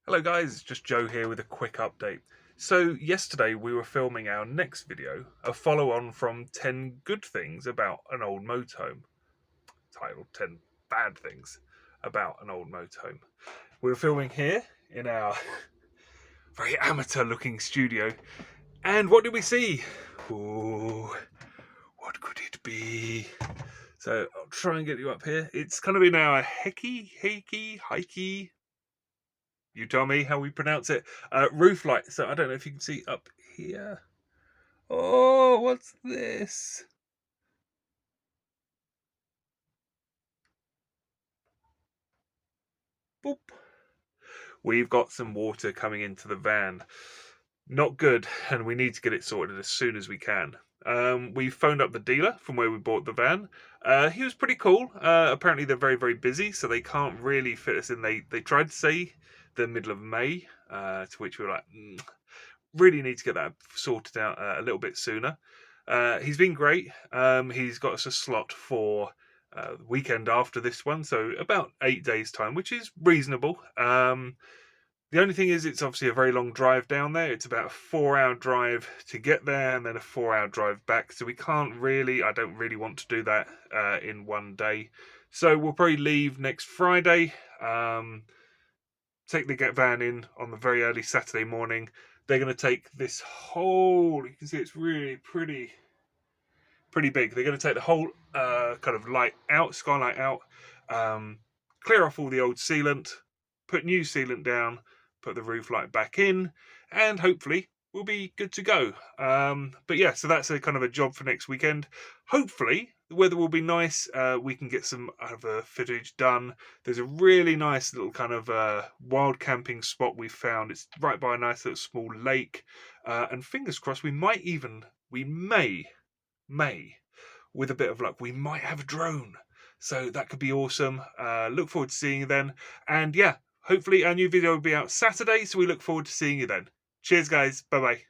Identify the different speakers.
Speaker 1: Hello guys, it's just Joe here with a quick update. So yesterday we were filming our next video, a follow-on from 10 good things about an old motorhome, titled 10 bad things about an old motorhome. We were filming here in our very amateur looking studio, and what did we see? Ooh, what could it be? So I'll try and get you up here. It's kind of in our hikey, you tell me how we pronounce it. Roof light. So I don't know if you can see up here. Oh, what's this? Boop. We've got some water coming into the van. Not good, and we need to get it sorted as soon as we can. We phoned up the dealer from where we bought the van. He was pretty cool. Apparently they're very, very busy, so they can't really fit us in. They tried to say the middle of May, to which we were like, really need to get that sorted out a little bit sooner. He's been great. He's got us a slot for the weekend after this one, so about 8 days' time, which is reasonable. The only thing is, it's obviously a very long drive down there. It's about a 4-hour drive to get there and then a 4-hour drive back. So we can't really, I don't really want to do that in one day. So we'll probably leave next Friday, take the van in on the very early Saturday morning. They're going to take this whole, you can see it's really pretty big. They're going to take the whole kind of light out, skylight out, clear off all the old sealant, put new sealant down, put the roof light back in, and hopefully we'll be good to go. But yeah, so that's a kind of a job for next weekend. Hopefully the weather will be nice. We can get some other footage done. There's a really nice little kind of wild camping spot we found. It's right by a nice little small lake, and fingers crossed we may, with a bit of luck, we might have a drone. So that could be awesome. Look forward to seeing you then. And yeah, hopefully our new video will be out Saturday, so we look forward to seeing you then. Cheers, guys. Bye-bye.